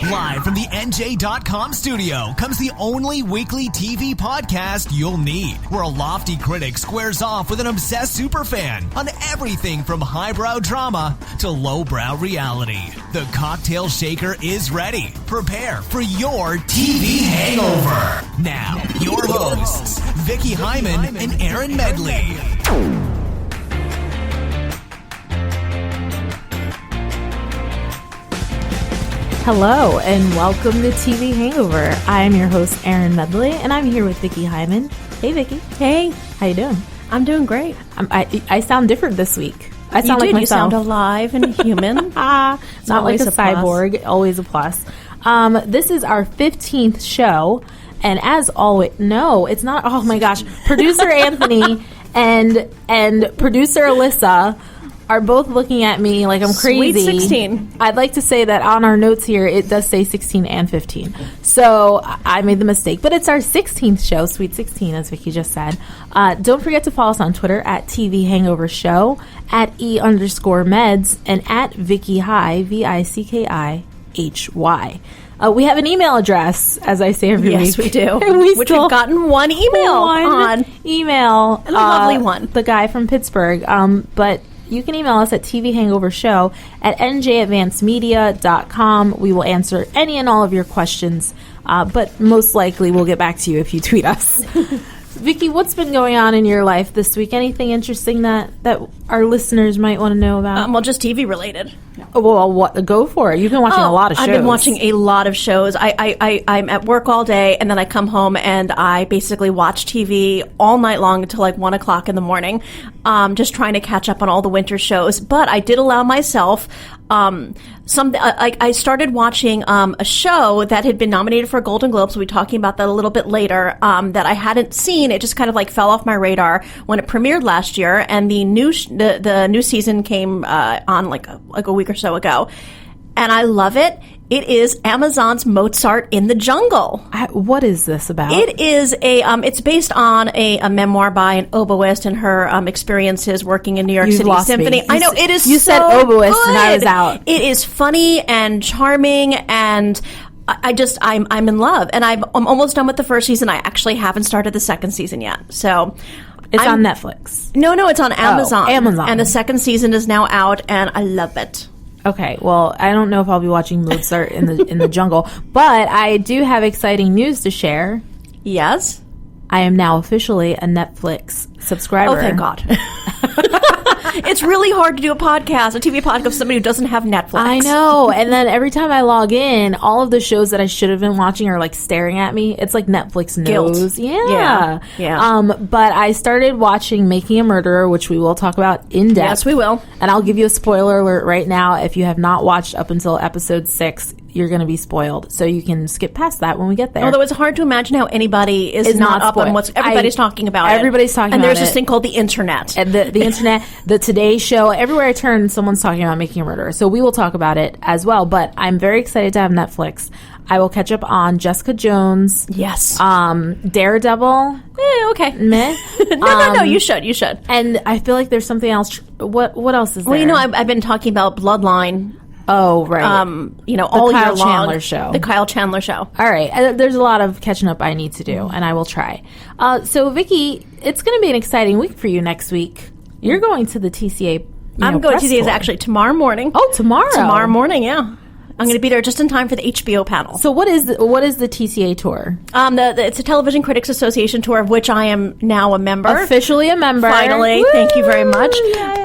Live from the NJ.com studio comes the only weekly TV podcast you'll need, where a lofty critic squares off with an obsessed superfan on everything from highbrow drama to lowbrow reality. The cocktail shaker is ready. Prepare for your TV hangover. Now, your hosts, Vicki Hyman and Erin Medley. Hello and welcome to TV Hangover. I am your host, Erin Medley, and I'm here with Vicki Hyman. Hey, Vicki. Hey. How you doing? I'm doing great. I sound different this week. I sound like myself. You sound alive and human. Not like a cyborg. Plus. Always a plus. This is our 15th show, and as always, no, it's not. Oh my gosh, producer Anthony and producer Alyssa are both looking at me like I'm crazy. Sweet 16. I'd like to say that on our notes here, it does say 16 and 15. So I made the mistake. But it's our 16th show, Sweet 16, as Vicki just said. Don't forget to follow us on Twitter at TV Hangover Show, at E_meds, and at Vicki High, VICKIHY. We have an email address, as I say every week. Yes, we do. We've gotten one email on. Email. A lovely one. The guy from Pittsburgh. But you can email us at tvhangovershow at NJ.com. We will answer any and all of your questions, but most likely we'll get back to you if you tweet us. Vicki, what's been going on in your life this week? Anything interesting that our listeners might want to know about? Well, just TV related. Well, go for it. You've been watching a lot of shows. I've been watching a lot of shows. I'm at work all day, and then I come home and I basically watch TV all night long until like 1 o'clock in the morning, just trying to catch up on all the winter shows. But I did allow myself I started watching a show that had been nominated for a Golden Globe, so we'll be talking about that a little bit later, that I hadn't seen. It just kind of like fell off my radar when it premiered last year, and the new season came on like a week or so ago, and I love it. It is Amazon's Mozart in the Jungle. What is this about? It is it's based on a memoir by an oboist and her experiences working in New York City Symphony. I know, it is You said oboist good. And I was out. It is funny and charming, and I'm in love. And I'm almost done with the first season. I actually haven't started the second season yet. So it's on Netflix. No, it's on Amazon. Oh, Amazon. And the second season is now out, and I love it. Okay, well, I don't know if I'll be watching Mozart in the jungle, but I do have exciting news to share. Yes? I am now officially a Netflix subscriber. Oh, thank God. It's really hard to do a TV podcast with somebody who doesn't have Netflix. I know, and then every time I log in, all of the shows that I should have been watching are like staring at me. It's like Netflix knows. Guilt. Yeah. But I started watching Making a Murderer, which we will talk about in depth. Yes, we will. And I'll give you a spoiler alert right now. If you have not watched up until episode 6, you're going to be spoiled. So you can skip past that when we get there. Although it's hard to imagine how anybody is not up on what everybody's talking about. Everybody's talking about it. And there's this thing called the internet. And the internet, the Today Show, everywhere I turn, someone's talking about Making a Murderer. So we will talk about it as well. But I'm very excited to have Netflix. I will catch up on Jessica Jones. Yes. Daredevil. Okay. Meh. No. You should. And I feel like there's something else. What else is there? Well, I've been talking about Bloodline. Oh, right. All the Kyle Chandler show. The Kyle Chandler show. All right. There's a lot of catching up I need to do, and I will try. So, Vicki, it's going to be an exciting week for you next week. You're going to the TCA. I'm going to TCA actually tomorrow morning. Oh, tomorrow. Tomorrow morning, yeah. I'm going to be there just in time for the HBO panel. So what is the TCA tour? It's a Television Critics Association tour, of which I am now a member. Officially a member. Finally. Woo! Thank you very much. Yay.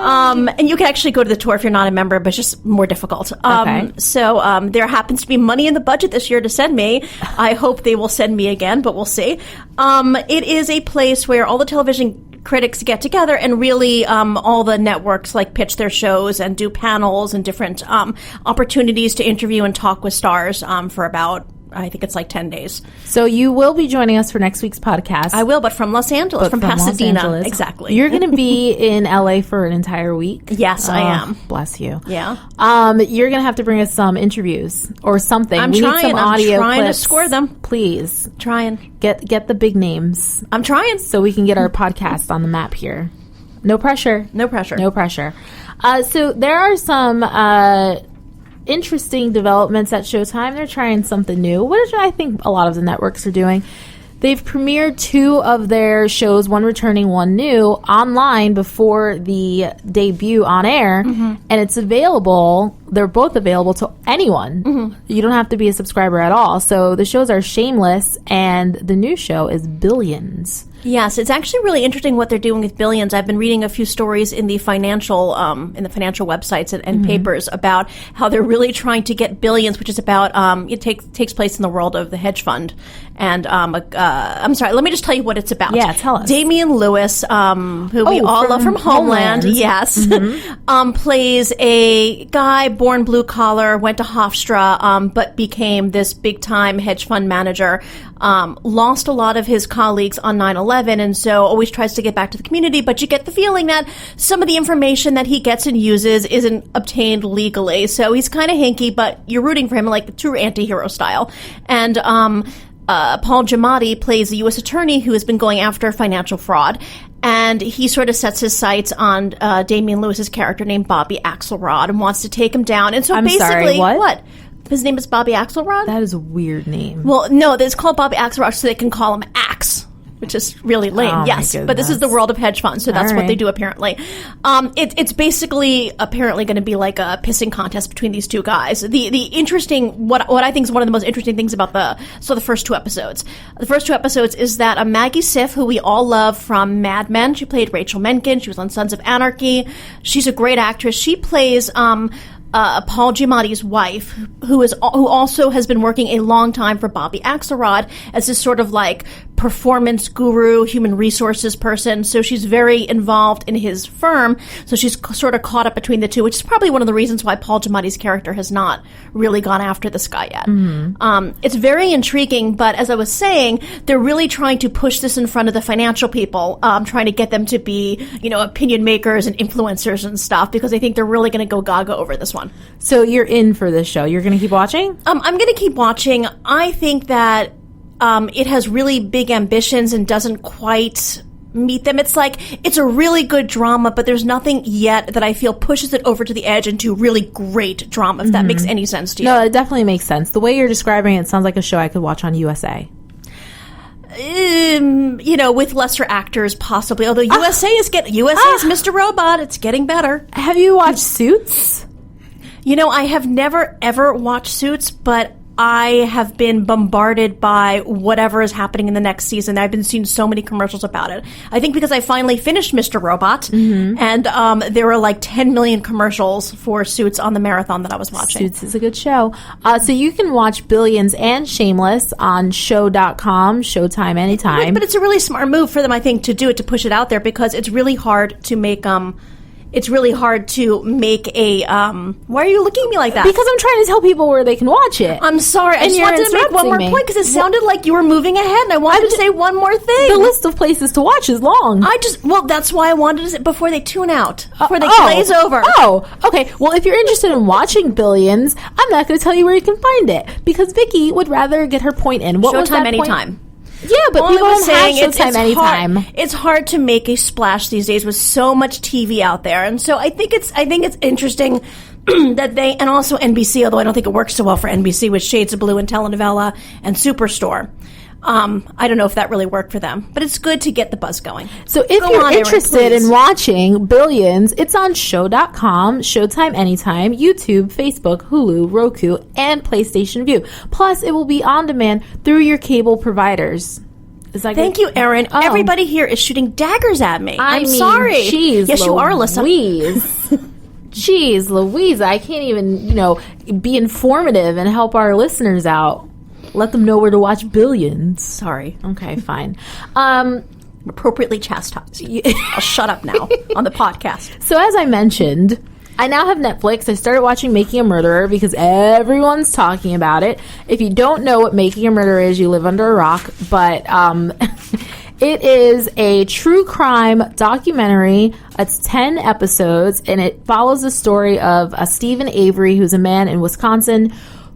And you can actually go to the tour if you're not a member, but it's just more difficult. Okay. So there happens to be money in the budget this year to send me. I hope they will send me again, but we'll see. It is a place where all the television critics get together, and really all the networks like pitch their shows and do panels and different opportunities to interview and talk with stars for about, I think it's like 10 days. So you will be joining us for next week's podcast. I will, but from Los Angeles, from Pasadena. Exactly. You're going to be in LA for an entire week? Yes, I am. Bless you. Yeah. You're going to have to bring us some interviews or something. I'm trying to score them. Please. Trying. Get the big names. I'm trying. So we can get our podcast on the map here. No pressure. No pressure. No pressure. So there are some interesting developments at Showtime. They're trying something new, which I think a lot of the networks are doing. They've premiered 2 of their shows, one returning, one new, online before the debut on air, and it's available. They're both available to anyone. You don't have to be a subscriber at all. So the shows are Shameless, and the new show is Billions. Yes, it's actually really interesting what they're doing with Billions. I've been reading a few stories in the financial websites and papers about how they're really trying to get Billions, which is about it takes place in the world of the hedge fund. And I'm sorry, let me just tell you what it's about. Yeah, tell us. Damian Lewis, who we all love from Homeland, yes, plays a guy born blue collar, went to Hofstra, but became this big time hedge fund manager. Lost a lot of his colleagues on 9/11, and so always tries to get back to the community, but you get the feeling that some of the information that he gets and uses isn't obtained legally. So he's kind of hinky, but you're rooting for him like the true anti-hero style. And Paul Giamatti plays a U.S. attorney who has been going after financial fraud, and he sort of sets his sights on Damian Lewis's character named Bobby Axelrod and wants to take him down. And so I'm basically, sorry, what? His name is Bobby Axelrod? That is a weird name. Well, no, it's called Bobby Axelrod so they can call him Axe, which is really lame. Oh, yes, but this is the world of hedge funds, so that's what they do apparently. It's basically apparently going to be like a pissing contest between these two guys. The interesting, what I think is one of the most interesting things about the first 2 episodes. The first 2 episodes is that Maggie Siff, who we all love from Mad Men, she played Rachel Menken. She was on Sons of Anarchy. She's a great actress. She plays Paul Giamatti's wife, who also has been working a long time for Bobby Axelrod as this sort of like performance guru, human resources person. So she's very involved in his firm. So she's sort of caught up between the two, which is probably one of the reasons why Paul Giamatti's character has not really gone after this guy yet. It's very intriguing, but as I was saying, they're really trying to push this in front of the financial people, trying to get them to be, opinion makers and influencers and stuff, because I think they're really going to go gaga over this one. So you're in for this show. You're going to keep watching? I'm going to keep watching. I think that it has really big ambitions and doesn't quite meet them. It's a really good drama, but there's nothing yet that I feel pushes it over to the edge into really great drama, if that makes any sense to you. No, it definitely makes sense. The way you're describing it sounds like a show I could watch on USA. With lesser actors, possibly. Although USA is Mr. Robot. It's getting better. Have you watched Suits? I have never, ever watched Suits, but I have been bombarded by whatever is happening in the next season. I've been seeing so many commercials about it. I think because I finally finished Mr. Robot, and there were like 10 million commercials for Suits on the marathon that I was watching. Suits is a good show. So you can watch Billions and Shameless on show.com, Showtime anytime. Right, but it's a really smart move for them, I think, to do it, to push it out there, because it's really hard to make a why are you looking at me like that? Because I'm trying to tell people where they can watch it. I'm sorry. I just wanted to make one more point because it sounded like you were moving ahead, and I wanted to say one more thing. The list of places to watch is long. That's why I wanted to say before they tune out, before they glaze over. Oh, okay. Well, if you're interested in watching Billions, I'm not going to tell you where you can find it, because Vicki would rather get her point in. What was that Showtime anytime. Yeah, but people don't have Showtime anytime. It's hard to make a splash these days with so much TV out there, and so I think it's interesting that they, and also NBC, although I don't think it works so well for NBC with Shades of Blue and Telenovela and Superstore. I don't know if that really worked for them, but it's good to get the buzz going. So if you're interested in watching Billions, it's on show.com, Showtime Anytime, YouTube, Facebook, Hulu, Roku, and PlayStation View. Plus, it will be on demand through your cable providers. Thank you, Erin. Oh. Everybody here is shooting daggers at me. I'm sorry. Yes, you are, Alyssa. Jeez Louise, I can't even, be informative and help our listeners out. Let them know where to watch Billions. Sorry. Okay, fine. Appropriately chastised. I'll shut up now on the podcast. So as I mentioned, I now have Netflix. I started watching Making a Murderer because everyone's talking about it. If you don't know what Making a Murderer is, you live under a rock. But it is a true crime documentary. It's 10 episodes, and it follows the story of Stephen Avery, who's a man in Wisconsin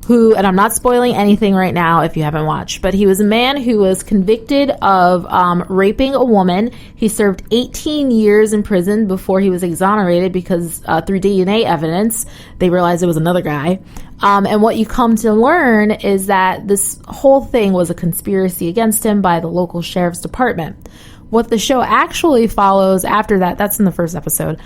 who, and I'm not spoiling anything right now if you haven't watched, but he was a man who was convicted of raping a woman. He served 18 years in prison before he was exonerated because through DNA evidence, they realized it was another guy. And what you come to learn is that this whole thing was a conspiracy against him by the local sheriff's department. What the show actually follows after that, that's in the first episode,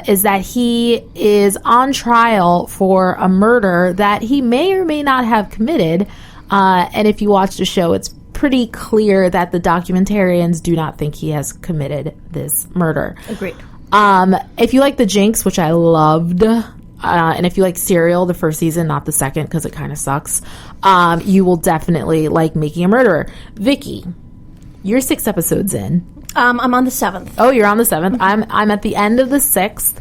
is that he is on trial for a murder that he may or may not have committed. And if you watch the show, it's pretty clear that the documentarians do not think he has committed this murder. Agreed. If you like The Jinx, which I loved, and if you like Serial, the first season, not the second because it kind of sucks, you will definitely like Making a Murderer. Vicki, you're 6 episodes in. I'm on the 7th. Oh, you're on the 7th. I'm at the end of the 6th.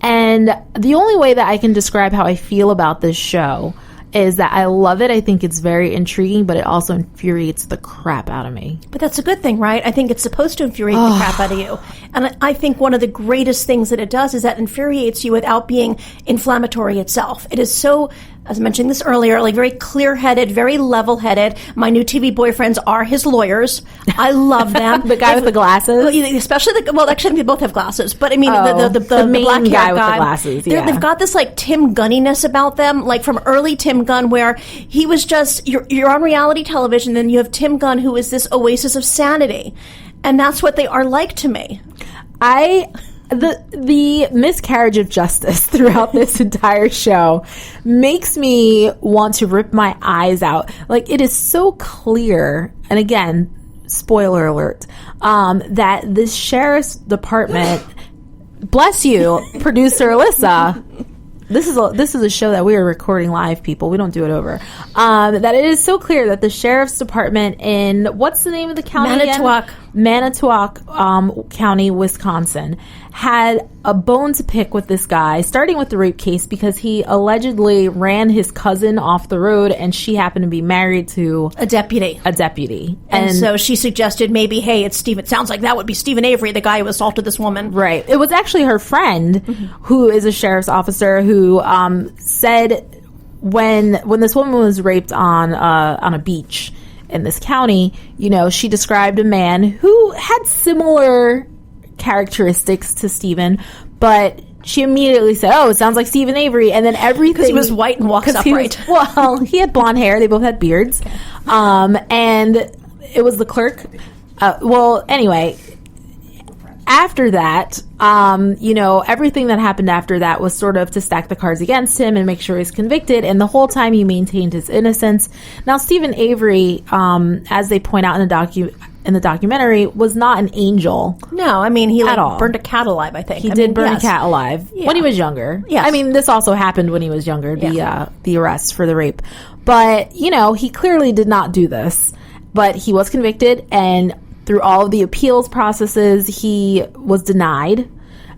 And the only way that I can describe how I feel about this show is that I love it. I think it's very intriguing, but it also infuriates the crap out of me. But that's a good thing, right? I think it's supposed to infuriate the crap out of you. And I think one of the greatest things that it does is that it infuriates you without being inflammatory itself. It is so, as I mentioned this earlier, like very clear-headed, very level-headed. My new TV boyfriends are his lawyers. I love them. The guy with the glasses? Especially actually, I think they both have glasses. But I mean, the main black guy with the glasses, yeah. They've got this like Tim Gunniness about them, like from early Tim Gunn, where he was just, you're on reality television, and you have Tim Gunn, who is this oasis of sanity. And that's what they are like to me. The miscarriage of justice throughout this entire show makes me want to rip my eyes out. Like, it is so clear, and again, spoiler alert, that this sheriff's department, bless you, producer Alyssa, this is a show that we are recording live, people. We don't do it over. That it is so clear that the sheriff's department in, what's the name of the county Manitowoc. again? Manitowoc County, Wisconsin, had a bone to pick with this guy, starting with the rape case because he allegedly ran his cousin off the road, and she happened to be married to a deputy. And so she suggested maybe, hey, it's Stephen. It sounds like that would be Stephen Avery, the guy who assaulted this woman. Right. It was actually her friend, who is a sheriff's officer, who said when this woman was raped on a beach in this county, she described a man who had similar characteristics to Stephen, but she immediately said, "Oh, it sounds like Stephen Avery," and then everything, because he was white and walks upright. He had blonde hair. They both had beards, and it was the clerk. Anyway, after that, everything that happened after that was sort of to stack the cards against him and make sure he's convicted. And the whole time he maintained his innocence. Now, Stephen Avery, as they point out in the documentary, was not an angel. No, I mean, he burned a cat alive, I think. He did burn a cat alive when he was younger. Yes. I mean, this also happened when he was younger, the arrest for the rape. But, he clearly did not do this. But he was convicted, and through all of the appeals processes, he was denied.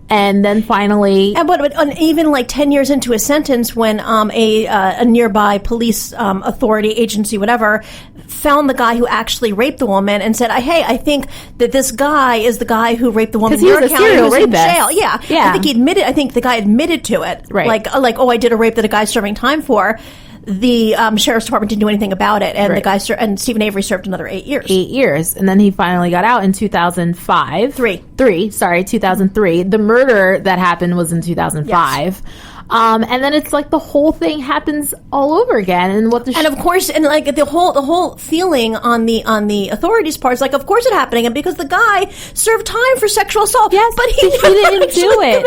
And then finally... But even like 10 years into his sentence, when a nearby police authority, agency, whatever, found the guy who actually raped the woman and said, hey, I think that this guy is the guy who raped the woman in your county, serial who's rapist. in jail. Yeah. I think the guy admitted to it. Right. Like, I did a rape that a guy's serving time for. The sheriff's department didn't do anything about it, and the guy and Stephen Avery served another 8 years. 8 years, and then he finally got out in 2005. 2003. The murder that happened was in 2005. Yes. And then it's like the whole thing happens all over again, and of course, and like the whole feeling on the authorities' part is like, of course it happened again because the guy served time for sexual assault. Yes, but he didn't do it.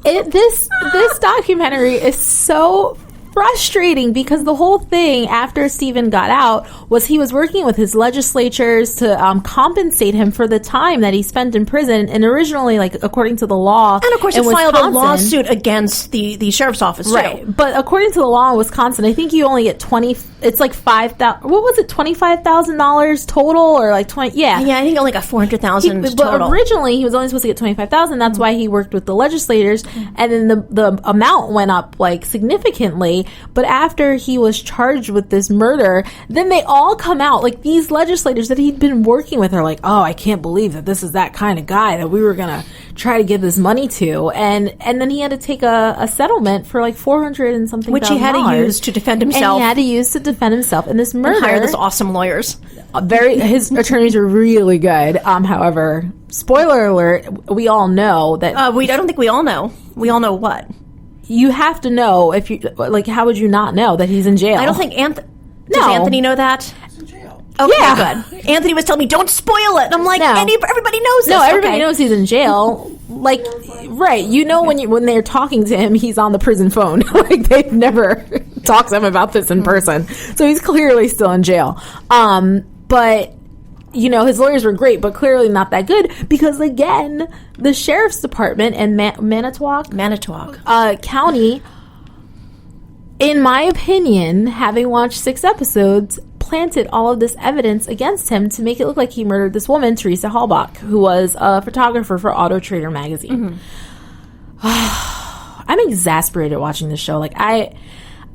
Committed This documentary is so frustrating because the whole thing after Stephen got out was he was working with his legislatures to compensate him for the time that he spent in prison, and originally, like, according to the law, and of course he filed a lawsuit against the sheriff's office right too. But according to the law in Wisconsin, I think you only get $25,000 total, or like 20 I think only got $400,000 total. But originally he was only supposed to get $25,000. That's why he worked with the legislators, and then the amount went up like significantly. jury, but after he was charged with this murder, then they all come out, like these legislators that he'd been working with are like, oh, I can't believe that this is that kind of guy that we were gonna try to give this money to, and then he had to take a settlement for like $400 and something, which he had to use to defend himself. And he had to use to defend himself in this murder. And hire those awesome lawyers. His attorneys are really good. However, spoiler alert, we all know that. I don't think we all know. We all know what? You have to know if you, like, how would you not know that he's in jail? I don't think does Anthony know that? He's in jail. Okay, yeah. Good. Anthony was telling me, don't spoil it. And I'm like, everybody knows this. No, everybody knows he's in jail. Like, right. You know when they're talking to him, he's on the prison phone. Like, they've never talked to him about this in person. So he's clearly still in jail. But, you know, his lawyers were great, but clearly not that good because, again, the sheriff's department in Manitowoc County, in my opinion, having watched 6 episodes, planted all of this evidence against him to make it look like he murdered this woman, Teresa Halbach, who was a photographer for Auto Trader magazine. I'm exasperated watching this show. Like, I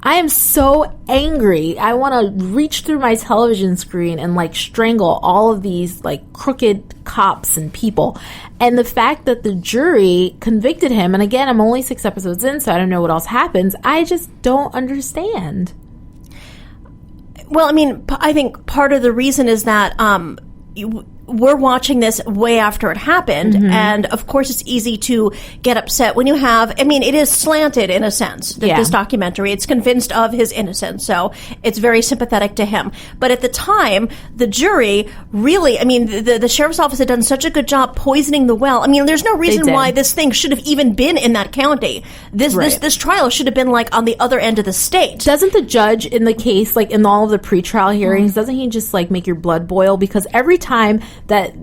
am so angry. I want to reach through my television screen and like strangle all of these like crooked cops and people. And the fact that the jury convicted him, and again, I'm only 6 episodes in, so I don't know what else happens. I just don't understand. Well, I mean, I think part of the reason is that we're watching this way after it happened, and of course it's easy to get upset when you have, I mean, it is slanted in a sense, this documentary. It's convinced of his innocence, so it's very sympathetic to him. But at the time, the jury really, I mean, the sheriff's office had done such a good job poisoning the well. I mean, there's no reason why this thing should have even been in that county. This trial should have been like on the other end of the state. Doesn't the judge in the case, like in all of the pretrial hearings, doesn't he just like make your blood boil? Because every time that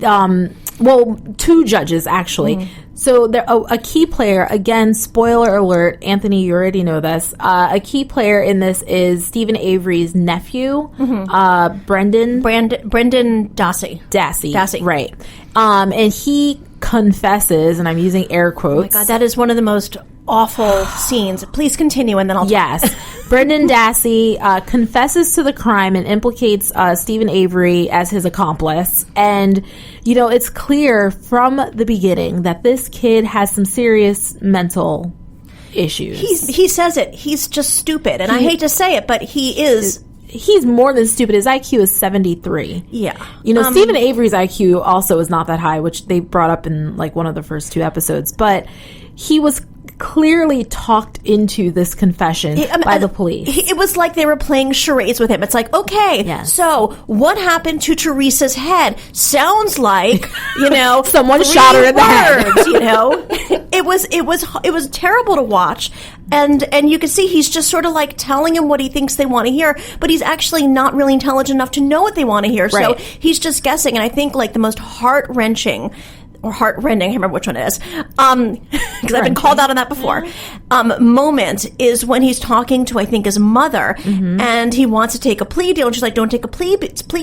2 judges actually. So there, a key player, again, spoiler alert, Anthony, you already know this. A key player in this is Stephen Avery's nephew, Brendan Dassey, right? And he confesses, and I'm using air quotes. Oh my God, that is one of the most awful scenes. Please continue, and then I'll... Yes. Brendan Dassey confesses to the crime and implicates Stephen Avery as his accomplice. And, you know, it's clear from the beginning that this kid has some serious mental issues. He says it. He's just stupid. And I hate to say it, but he is... He's more than stupid. His IQ is 73. Yeah. You know, Stephen Avery's IQ also is not that high, which they brought up in like one of the first 2 episodes. But he was clearly talked into this confession by the police. It was like they were playing charades with him. It's like, okay, so what happened to Teresa's head? Sounds like, you know, someone shot her in the head. You know, it was terrible to watch. And you can see he's just sort of like telling him what he thinks they want to hear, but he's actually not really intelligent enough to know what they want to hear. Right. So he's just guessing. And I think like the most heart-wrenching, or heart-rending, I can't remember which one it is, because I've been called out on that before, moment is when he's talking to, I think, his mother, and he wants to take a plea deal, and she's like, don't take a plea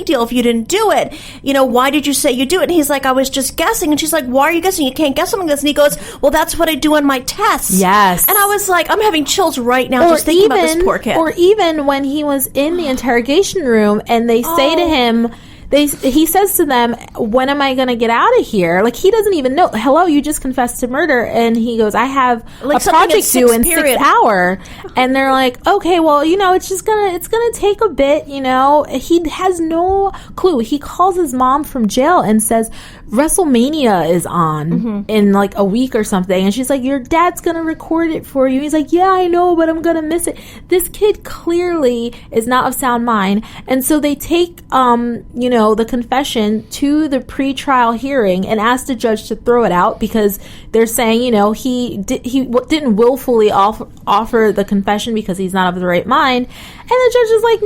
deal if you didn't do it. You know, why did you say you do it? And he's like, I was just guessing. And she's like, why are you guessing? You can't guess something like this. And he goes, well, that's what I do on my tests. Yes. And I was like, I'm having chills right now just thinking about this poor kid. Or even when he was in the interrogation room, and they say to him, he says to them, when am I going to get out of here? Like, he doesn't even know. Hello, you just confessed to murder. And he goes, I have a project due in 6 hours. And they're like, okay, well, you know, it's going to take a bit, you know. He has no clue. He calls his mom from jail and says, WrestleMania is on in like a week or something. And she's like, your dad's going to record it for you. He's like, yeah, I know, but I'm going to miss it. This kid clearly is not of sound mind. And so they take, you know, the confession to the pre-trial hearing and ask the judge to throw it out because they're saying, you know, he didn't willfully offer the confession because he's not of the right mind. And the judge is like,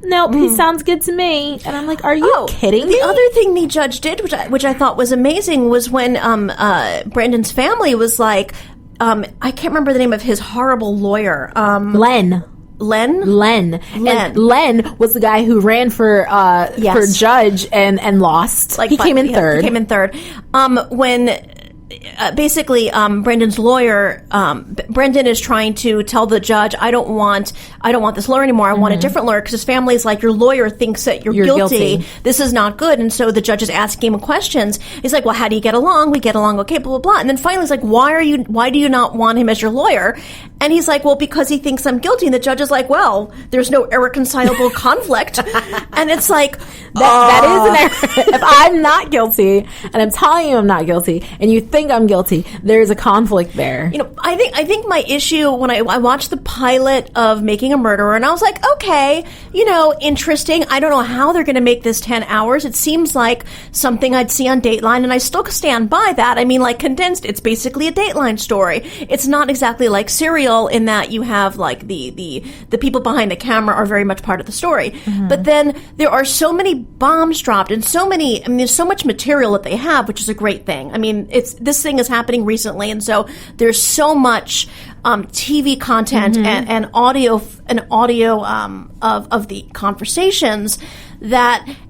nope, he sounds good to me. And I'm like, are you kidding me? The other thing the judge did, which I thought was amazing, was when Brandon's family was like, I can't remember the name of his horrible lawyer. Len. And Len was the guy who ran for judge and lost. Like, he came in third. He came in third. When basically, Brendan's lawyer, Brendan is trying to tell the judge, I don't want this lawyer anymore. I want a different lawyer, because his family's like, your lawyer thinks that you're guilty. This is not good. And so the judge is asking him questions. He's like, well, how do you get along? We get along okay, blah, blah, blah. And then finally he's like, why do you not want him as your lawyer? And he's like, well, because he thinks I'm guilty. And the judge is like, well, there's no irreconcilable conflict. And it's like, that is an error. If I'm not guilty and I'm telling you I'm not guilty and you think I'm guilty, there's a conflict there. I think my issue when I watched the pilot of Making a Murderer, and I was like, okay, interesting. I don't know how they're going to make this 10 hours. It seems like something I'd see on Dateline, and I still stand by that. I mean, like, condensed, it's basically a Dateline story. It's not exactly like Serial in that you have like the people behind the camera are very much part of the story. But then there are so many bombs dropped and there's so much material that they have, which is a great thing. I mean, this thing is happening recently, and so there's so much TV content and audio of the conversations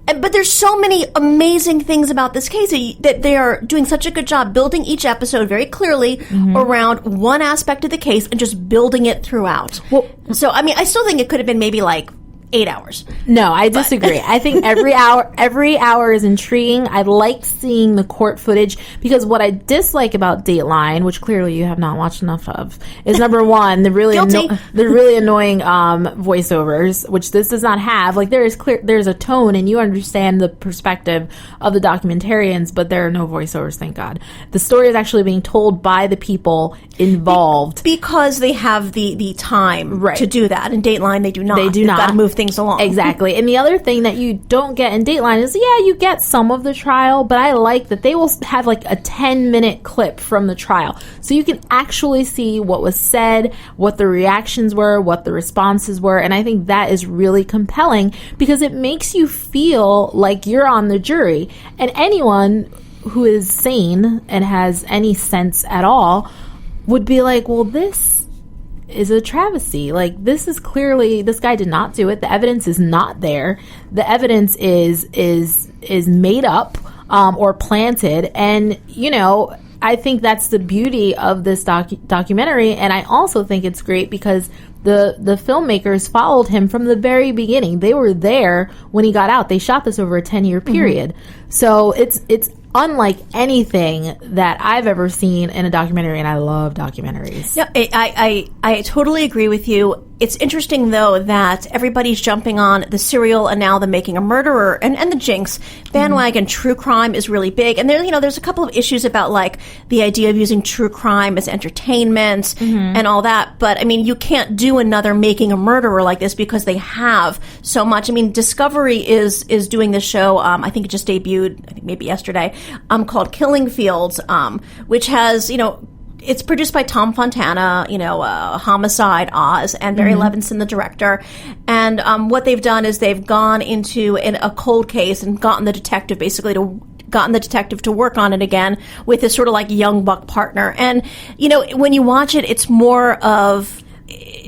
but there's so many amazing things about this case that they are doing such a good job building each episode very clearly around one aspect of the case and just building it throughout. Well, so, I mean, I still think it could have been maybe like 8 hours. No, I disagree. I think every hour is intriguing. I like seeing the court footage, because what I dislike about Dateline, which clearly you have not watched enough of, is number one, the really annoying voiceovers, which this does not have. Like, there's a tone and you understand the perspective of the documentarians, but there are no voiceovers, thank God. The story is actually being told by the people involved. Because they have the time to do that. In Dateline, they do not. They've got to move things along. Exactly. And the other thing that you don't get in Dateline is, you get some of the trial, but I like that they will have like a 10-minute clip from the trial. So you can actually see what was said, what the reactions were, what the responses were. And I think that is really compelling, because it makes you feel like you're on the jury. And anyone who is sane and has any sense at all would be like, well, this is a travesty. Like, this is clearly, this guy did not do it. The evidence is not there. The evidence is made up or planted. And, I think that's the beauty of this documentary. And I also think it's great because the filmmakers followed him from the very beginning. They were there when he got out. They shot this over a 10-year period. So it's unlike anything that I've ever seen in a documentary, and I love documentaries. No, I totally agree with you. It's interesting, though, that everybody's jumping on the Serial and now the Making a Murderer and the Jinx bandwagon. True crime is really big. And there's a couple of issues about, like, the idea of using true crime as entertainment and all that. But, I mean, you can't do another Making a Murderer like this because they have so much. I mean, Discovery is doing this show, I think it just debuted, I think maybe yesterday, called Killing Fields, which has, it's produced by Tom Fontana, Homicide, Oz, and Barry Levinson, the director. And what they've done is they've gone into a cold case and gotten the detective to work on it again with this sort of like young buck partner. And, when you watch it, it's more of...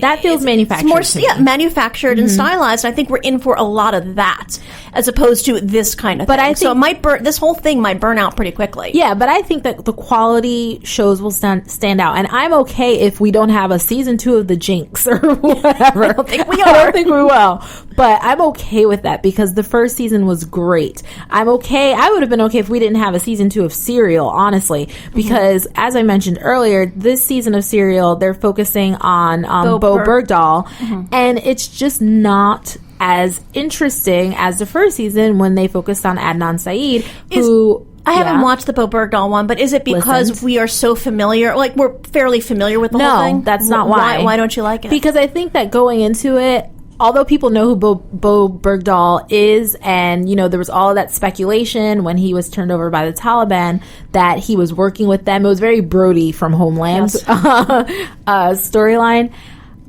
That feels manufactured. It's more, manufactured and stylized. I think we're in for a lot of that, as opposed to this kind of thing. I think, so it might this whole thing might burn out pretty quickly. Yeah, but I think that the quality shows will stand out. And I'm okay if we don't have a season 2 of The Jinx or whatever. I don't think we will. But I'm okay with that because the first season was great. I would have been okay if we didn't have a season 2 of Serial, honestly. Because, as I mentioned earlier, this season of Serial, they're focusing on Bo Bergdahl. And it's just not as interesting as the first season when they focused on Adnan Syed, who... I haven't watched the Bo Bergdahl one, but is it because we are so familiar, like we're fairly familiar with the whole thing? No, that's not why. Why don't you like it? Because I think that going into it, although people know who Bo Bergdahl is, and, there was all of that speculation when he was turned over by the Taliban that he was working with them. It was very Brody from Homeland storyline.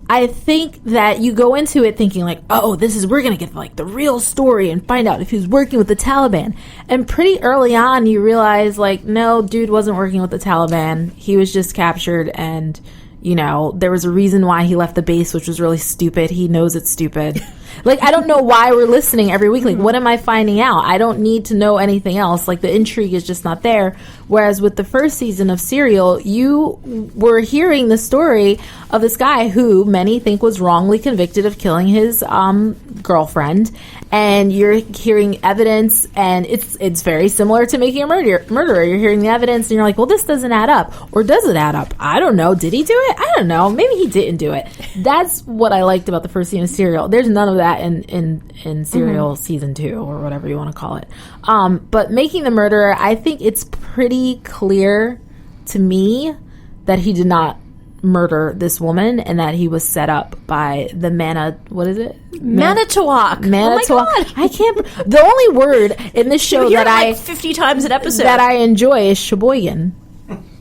I think that you go into it thinking like, we're going to get like the real story and find out if he was working with the Taliban. And pretty early on, you realize like, no, dude wasn't working with the Taliban. He was just captured and, there was a reason why he left the base, which was really stupid. He knows it's stupid. Like, I don't know why we're listening every week. Like, what am I finding out? I don't need to know anything else. Like, the intrigue is just not there. Whereas with the first season of Serial, you were hearing the story of this guy who many think was wrongly convicted of killing his girlfriend. And you're hearing evidence, and it's very similar to Making a Murderer. You're hearing the evidence, and you're like, well, this doesn't add up. Or does it add up? I don't know. Did he do it? I don't know. Maybe he didn't do it. That's what I liked about the first season of Serial. There's none of that in Serial season 2, or whatever you want to call it. But Making the Murderer, I think it's pretty clear to me that he did not murder this woman, and that he was set up by the Manitowoc. Manitowoc. Oh my God. I can't. The only word in this show that I 50 times an episode that I enjoy is Sheboygan.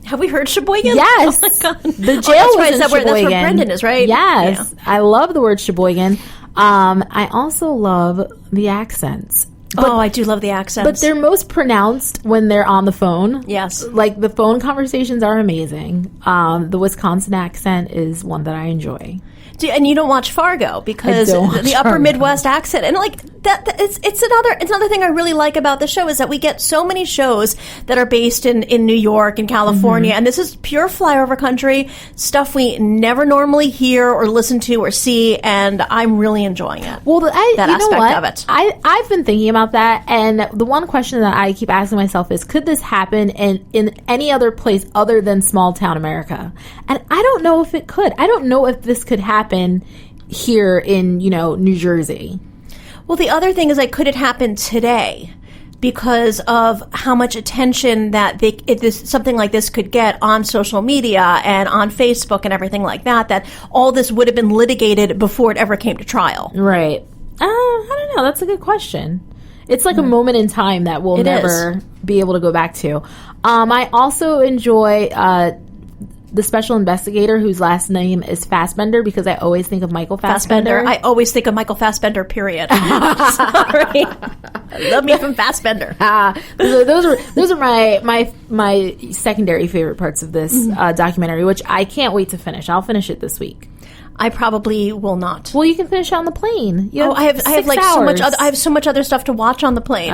Have we heard Sheboygan? Yes. Oh my God. The jail was in Sheboygan. That's where Brendan is, right? Yes. Yeah. I love the word Sheboygan. I also love the accents. I do love the accents. But they're most pronounced when they're on the phone. Yes. Like, the phone conversations are amazing. The Wisconsin accent is one that I enjoy. And you don't watch Fargo because the upper Midwest accent, and like it's another thing I really like about the show is that we get so many shows that are based in New York and California, and this is pure flyover country stuff we never normally hear or listen to or see, and I'm really enjoying it. Well, that aspect of it. I've been thinking about that, and the one question that I keep asking myself is, could this happen in any other place other than small town America? And I don't know if it could. I don't know if this could happen here in, New Jersey. Well, the other thing is, could it happen today because of how much attention that something like this could get on social media and on Facebook and everything like that all this would have been litigated before it ever came to trial. Right. I don't know. That's a good question. It's like a moment in time that we'll never be able to go back to. I also enjoy the special investigator whose last name is Fassbender, because I always think of Michael Fassbender. I always think of Michael Fassbender, period. Sorry. Love me from Fassbender. Those are my secondary favorite parts of this documentary, which I can't wait to finish. I'll finish it this week. I probably will not. Well, you can finish on the plane. I have like so much other. I have so much other stuff to watch on the plane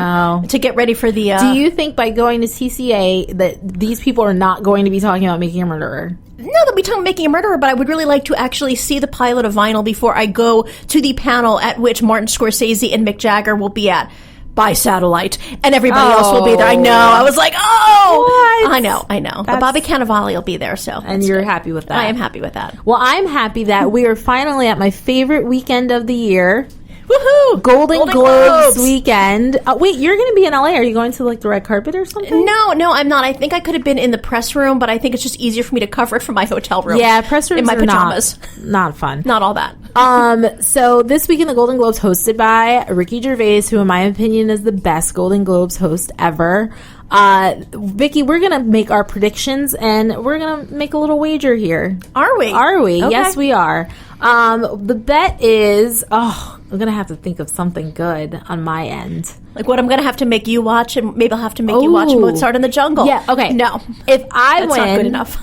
to get ready for the. Do you think by going to TCA that these people are not going to be talking about Making a Murderer? No, they'll be talking about Making a Murderer, but I would really like to actually see the pilot of Vinyl before I go to the panel at which Martin Scorsese and Mick Jagger will be at by satellite, and everybody else will be there. I know. I was like, what? I know. But Bobby Cannavale will be there, so. And you're happy with that? I am happy with that. Well, I'm happy that we are finally at my favorite weekend of the year. Woohoo! Golden Globes weekend. Wait, you're going to be in LA. Are you going to, like, the red carpet or something? No, I'm not. I think I could have been in the press room, but I think it's just easier for me to cover it from my hotel room. Yeah, press rooms in my are pajamas. Not fun. Not all that. So this weekend, the Golden Globes hosted by Ricky Gervais, who in my opinion is the best Golden Globes host ever. Vicki, we're going to make our predictions, and we're going to make a little wager here. Are we? Okay. Yes, we are. The bet is, I'm going to have to think of something good on my end. Like what I'm going to have to make you watch, and maybe I'll have to make you watch Mozart in the Jungle. Yeah, okay. No. If I That's not good enough.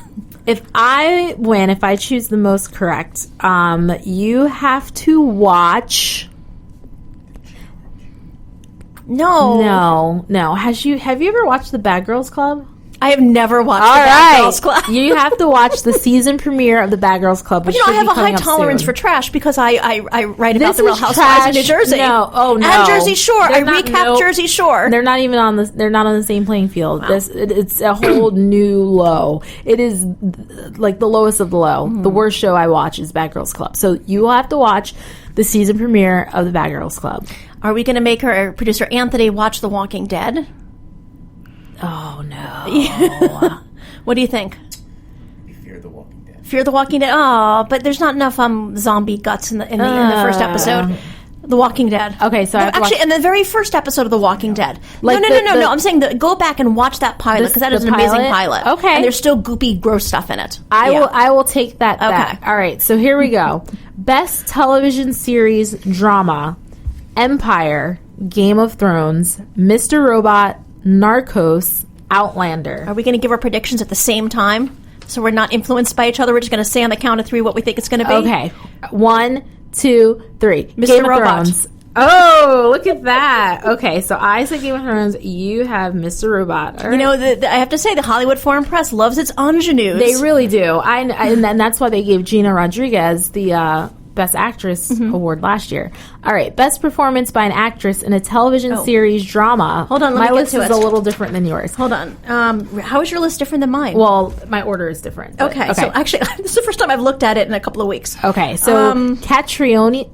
If I choose the most correct, you have to watch... No. Have you ever watched The Bad Girls Club? I have never watched The Bad Girls Club. You have to watch the season premiere of The Bad Girls Club. Which I have a high tolerance for trash because I write about the Real Housewives of New Jersey. No. And Jersey Shore. I recap Jersey Shore. They're not even on the. They're not on the same playing field. Wow. It's a whole new low. It is like the lowest of the low. Mm-hmm. The worst show I watch is Bad Girls Club. So you will have to watch the season premiere of The Bad Girls Club. Are we going to make our producer Anthony watch The Walking Dead? Oh, no. What do you think? We fear The Walking Dead. Fear The Walking Dead? Oh, but there's not enough zombie guts in the first episode. The Walking Dead. Okay, so actually, in the very first episode of The Walking Dead. Like no. I'm saying go back and watch that pilot because that is an amazing pilot. Okay, and there's still goopy, gross stuff in it. I will take that back. All right, so here we go. Best television series drama: Empire, Game of Thrones, Mr. Robot, Narcos, Outlander. Are we going to give our predictions at the same time? so we're not influenced by each other. We're just going to say on the count of 3 what we think it's going to be. Okay. 1, 2, 3. Mr. Game of Robot. Thrones. Oh, look at that. Okay, so I said Game of Thrones. You have Mr. Robot. All right. You know, I have to say, the Hollywood Foreign Press loves its ingenues. They really do. And that's why they gave Gina Rodriguez the Best Actress award last year. All right, Best Performance by an Actress in a Television Series Drama. Hold on, let me My get list to is it. a little different than yours. Hold on. How is your list different than mine? Well, my order is different. but- okay, so actually, this is the first time I've looked at it in a couple of weeks. Okay, so Catriona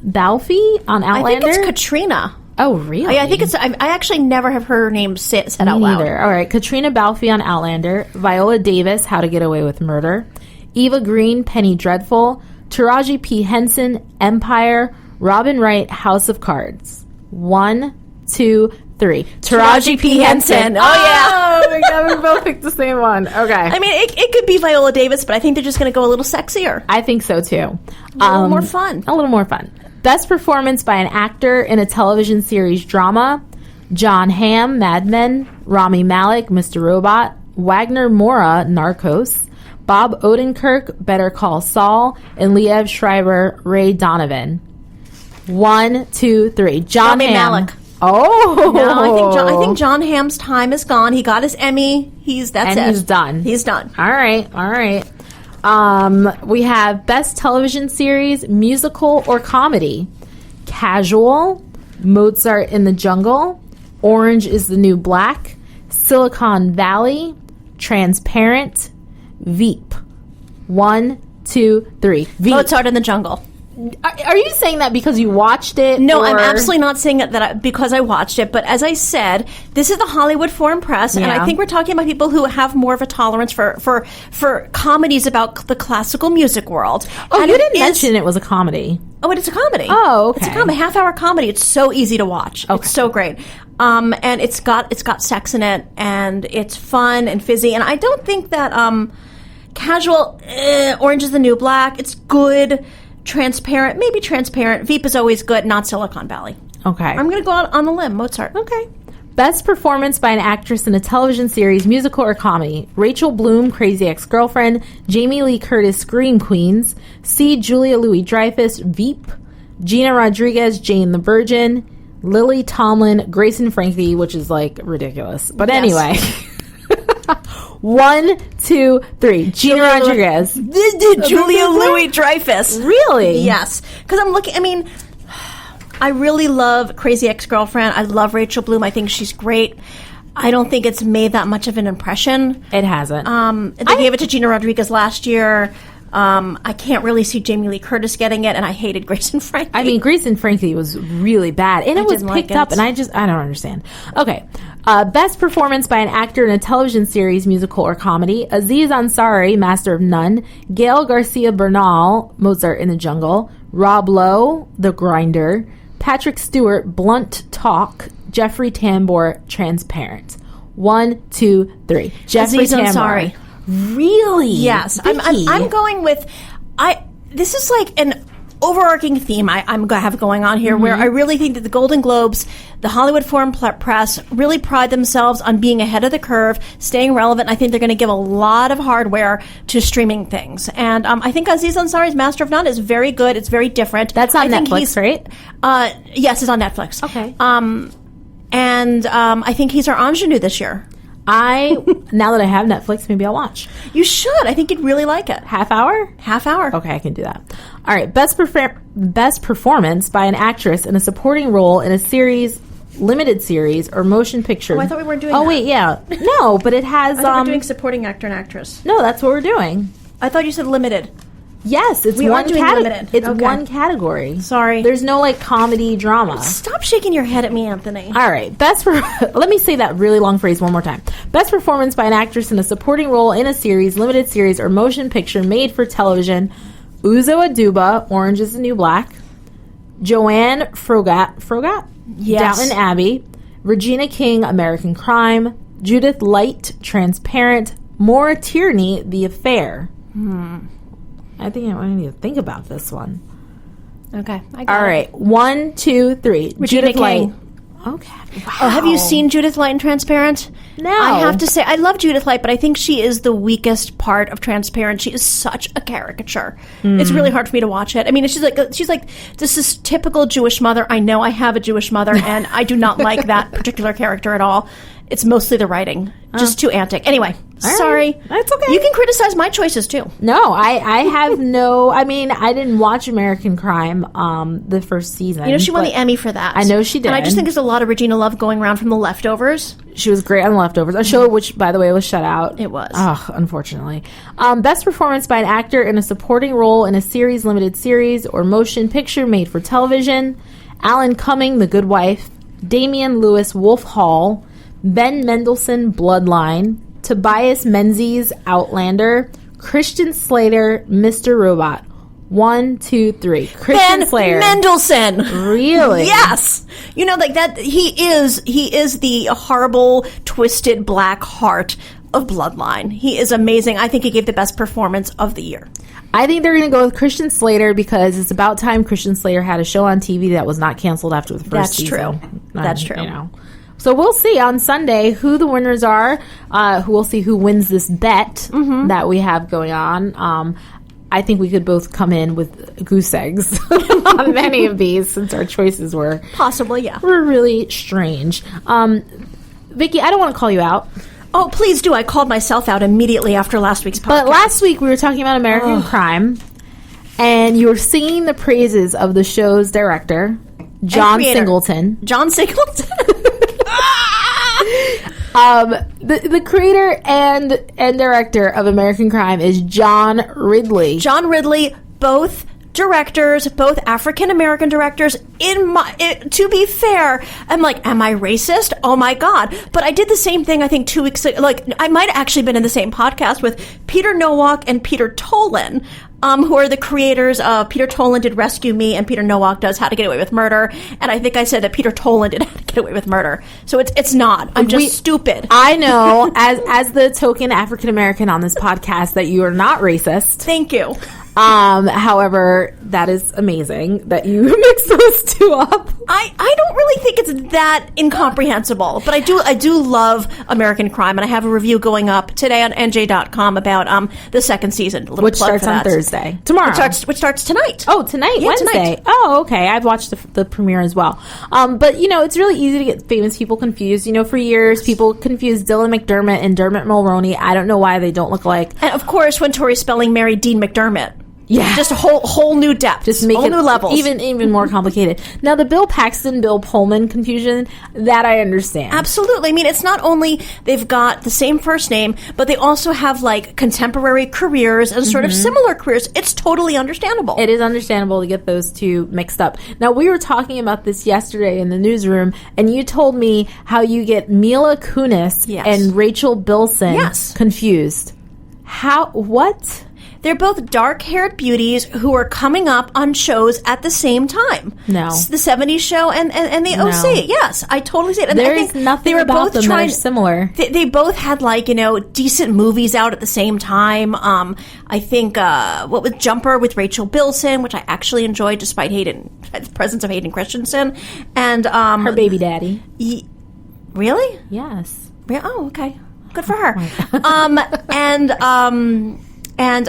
Balfe on Outlander? I think it's Katrina. Oh, really? I think it's. I actually never have her name said out loud. Neither. All right, Katrina Balfe on Outlander, Viola Davis, How to Get Away with Murder, Eva Green, Penny Dreadful, Taraji P. Henson, Empire, Robin Wright, House of Cards. 1, 2, 3. Taraji P. Henson. Oh, yeah. Oh my God, we both picked the same one. Okay. I mean, it could be Viola Davis, but I think they're just going to go a little sexier, I think so too. a little more fun. A little more fun. Best performance by an actor in a television series drama: John Hamm, Mad Men; Rami Malek, Mr. Robot; Wagner Moura, Narcos; Bob Odenkirk, Better Call Saul; and Liev Schreiber, Ray Donovan. 1, 2, 3. John Rami Hamm. Malek. Oh, No, I think John Hamm's time is gone. He got his Emmy. That's it. He's done. He's done. All right. We have Best Television Series, Musical or Comedy: Casual, Mozart in the Jungle, Orange is the New Black, Silicon Valley, Transparent, Veep. 1, 2, 3. Veep. Mozart in the Jungle. Are you saying that because you watched it? No, or- I'm absolutely not saying that because I watched it. But as I said, this is the Hollywood Foreign Press, and Yeah. I think we're talking about people who have more of a tolerance for comedies about the classical music world. Oh, And you it didn't is- mention it was a comedy. Oh, but it's a comedy. Oh, okay. It's a comedy, half-hour comedy. It's so easy to watch. Okay. It's so great. And it's got sex in it, and it's fun and fizzy. And I don't think that Casual, Orange is the New Black. It's good. Transparent, maybe Transparent. Veep is always good, not Silicon Valley. Okay. I'm going to go out on the limb. Mozart. Okay. Best performance by an actress in a television series, musical or comedy: Rachel Bloom, Crazy Ex-Girlfriend; Jamie Lee Curtis, Scream Queens; C. Julia Louis-Dreyfus, Veep; Gina Rodriguez, Jane the Virgin; Lily Tomlin, Grace and Frankie, which is like ridiculous. But Yes. anyway. 1, 2, 3. Gina Rodriguez. Julia Louis-Dreyfus. Really? Yes. Because I'm looking, I mean, I really love Crazy Ex-Girlfriend. I love Rachel Bloom. I think she's great. I don't think it's made that much of an impression. It hasn't. They gave it to Gina Rodriguez last year. I can't really see Jamie Lee Curtis getting it, and I hated Grace and Frankie. I mean, Grace and Frankie was really bad, and it was didn't like picked up, it. and I don't understand. Okay. Best performance by an actor in a television series, musical or comedy: Aziz Ansari, Master of None; Gail Garcia Bernal, Mozart in the Jungle; Rob Lowe, The Grinder; Patrick Stewart, Blunt Talk; Jeffrey Tambor, Transparent. 1, 2, 3. Jeffrey Aziz Tambor. Ansari. Really? Yes, Vicki. I'm going with. This is like an overarching theme I'm have going on here, where I really think that the Golden Globes, the Hollywood Foreign Press, really pride themselves on being ahead of the curve, staying relevant. I think they're going to give a lot of hardware to streaming things, and I think Aziz Ansari's Master of None is very good. It's very different. That's on I think Netflix, right? Yes, it's on Netflix. Okay. And I think he's our ingenue this year. Now that I have Netflix, maybe I'll watch. You should. I think you'd really like it. Half hour? Half hour. Okay, I can do that. All right, best performance by an actress in a supporting role in a series, limited series, or motion picture. Oh, I thought we weren't doing Oh, that. wait, yeah. No, but it has... I thought we're doing supporting actor and actress. No, that's what we're doing. I thought you said limited. Yes, it's We one are doing category. limited. It's Okay. one category. Sorry. There's no, like, comedy drama. Stop shaking your head at me, Anthony. All right. Let me say that really long phrase one more time. Best performance by an actress in a supporting role in a series, limited series, or motion picture made for television: Uzo Aduba, Orange is the New Black; Joanne Froggatt, Yes. Downton Abbey; Regina King, American Crime; Judith Light, Transparent; Maura Tierney, The Affair. I think I need to think about this one. Okay. I got All it. right. 1, 2, 3. Regina Judith Light. King. Okay. Wow. Oh, have you seen Judith Light in Transparent? No. I have to say, I love Judith Light, but I think she is the weakest part of Transparent. She is such a caricature. It's really hard for me to watch it. I mean, she's like this is typical Jewish mother. I know I have a Jewish mother, and I do not like that particular character at all. It's mostly the writing. Just too antic. Anyway, sorry. That's okay. You can criticize my choices, too. No, I have no... I mean, I didn't watch American Crime the first season. You know, she won the Emmy for that. I know she did. And I just think there's a lot of Regina Love going around from The Leftovers. She was great on The Leftovers. A show which, by the way, was shut out. It was. Oh, unfortunately. Best performance by an actor in a supporting role in a series, limited series, or motion picture made for television. Alan Cumming, The Good Wife. Damian Lewis, Wolf Hall. Ben Mendelsohn, Bloodline. Tobias Menzies, Outlander. Christian Slater, Mr. Robot. 1, 2, 3. Christian Ben Slater. Mendelsohn. Really? Yes. You know, like that. He is the horrible, twisted black heart of Bloodline. He is amazing. I think he gave the best performance of the year. I think they're going to go with Christian Slater because it's about time Christian Slater had a show on TV that was not canceled after the first season. That's true. That's true. You know. So we'll see on Sunday who the winners are. We'll see who wins this bet that we have going on. I think we could both come in with goose eggs on many of these since our choices were possibly, were really strange. Vicki, I don't want to call you out. Oh, please do. I called myself out immediately after last week's podcast. But last week we were talking about American Crime, and you were singing the praises of the show's director, John Singleton. John Singleton. The creator and director of American Crime is John Ridley. John Ridley, both directors, both African-American directors. To be fair, I'm like, am I racist? Oh my God. But I did the same thing, I think 2 weeks ago. Like, I might have actually been in the same podcast with Peter Nowak and Peter Tolan, who are the creators of Peter Tolan did Rescue Me and Peter Nowak does How to Get Away with Murder. And I think I said that Peter Tolan did How to Get Away with Murder. So it's not. I'm just stupid. I know, as the token African-American on this podcast, that you are not racist. Thank you. However, that is amazing that you mix those two up. I don't really think it's that incomprehensible, but I do love American Crime, and I have a review going up today on NJ.com about the second season. Which starts on Thursday. Tomorrow. Which starts tonight. Oh, tonight? Yeah, Wednesday. Tonight. Oh, okay. I've watched the premiere as well. But, you know, it's really easy to get famous people confused. You know, for years, people confused Dylan McDermott and Dermot Mulroney. I don't know why they don't look alike. And, of course, when Tori Spelling married Dean McDermott. Yeah, just a whole new depth, just make whole it new levels, even more complicated. Now, the Bill Paxton, Bill Pullman confusion, that I understand. Absolutely. I mean, it's not only they've got the same first name, but they also have like contemporary careers and sort of similar careers. It's totally understandable. It is understandable to get those two mixed up. Now, we were talking about this yesterday in the newsroom, and you told me how you get Mila Kunis and Rachel Bilson confused. How? What? They're both dark-haired beauties who are coming up on shows at the same time. No. The 70s show and the OC. Yes, I totally see it. And there is nothing about them that are similar. They both had, like, you know, decent movies out at the same time. I think, what was Jumper with Rachel Bilson, which I actually enjoyed despite the presence of Hayden Christensen. And her baby daddy. Really? Yes. Oh, okay. Good for her. And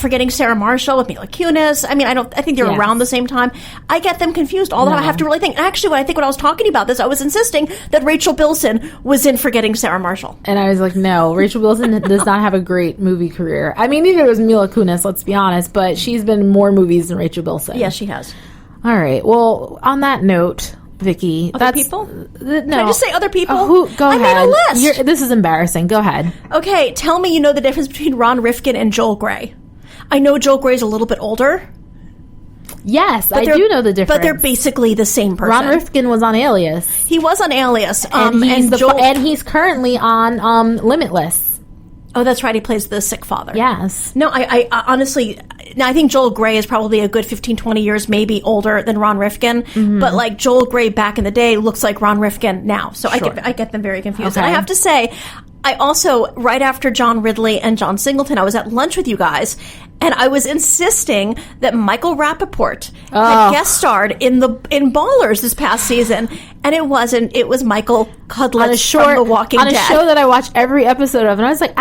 Forgetting Sarah Marshall with Mila Kunis. I mean, I think they're around the same time. I get them confused. Although I have to really think. And actually, when I was talking about this, I was insisting that Rachel Bilson was in Forgetting Sarah Marshall. And I was like, no, Rachel Bilson does not have a great movie career. I mean, neither was Mila Kunis, let's be honest, but she's been in more movies than Rachel Bilson. Yes, she has. All right. Well, on that note, Vicki, other people? No. Can I just say other people? Go ahead. I made a list. This is embarrassing. Go ahead. Okay, tell me you know the difference between Ron Rifkin and Joel Grey. I know Joel Grey's a little bit older. Yes, I do know the difference. But they're basically the same person. Ron Rifkin was on Alias. He was on Alias. And he's currently on Limitless. Oh, that's right. He plays the sick father. Yes. No, I honestly... Now, I think Joel Grey is probably a good 15, 20 years maybe older than Ron Rifkin. Mm-hmm. But, like, Joel Grey back in the day looks like Ron Rifkin now. So I get them very confused. Okay. And I have to say, I also, right after John Ridley and John Singleton, I was at lunch with you guys, And I was insisting that Michael Rappaport had guest starred in Ballers this past season, and it wasn't. It was Michael Cudlitz from The Walking Dead. On a show that I watch every episode of, and I was like,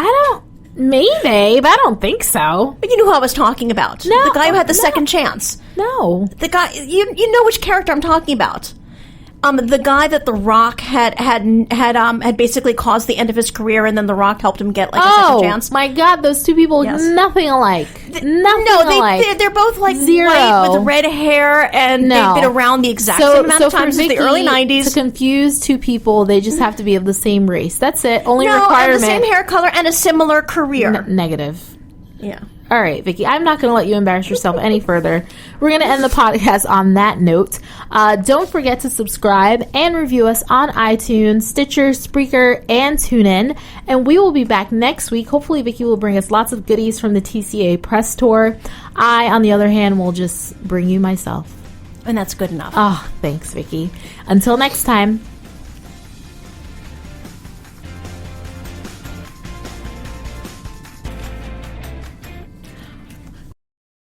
maybe, but I don't think so. But you knew who I was talking about. No, the guy who had the second chance. No. The guy, you know which character I'm talking about. The guy that The Rock had basically caused the end of his career, and then The Rock helped him get like a second chance. Oh my God, those two people look nothing alike. They're both like Zero. white with red hair, and they've been around the exact same amount of time since the early 90s. To confuse two people, they just have to be of the same race. That's it. Only requirement. And the same hair color and a similar career. Negative. Yeah. All right, Vicki, I'm not going to let you embarrass yourself any further. We're going to end the podcast on that note. Don't forget to subscribe and review us on iTunes, Stitcher, Spreaker, and TuneIn. And we will be back next week. Hopefully, Vicki will bring us lots of goodies from the TCA press tour. I, on the other hand, will just bring you myself. And that's good enough. Oh, thanks, Vicki. Until next time.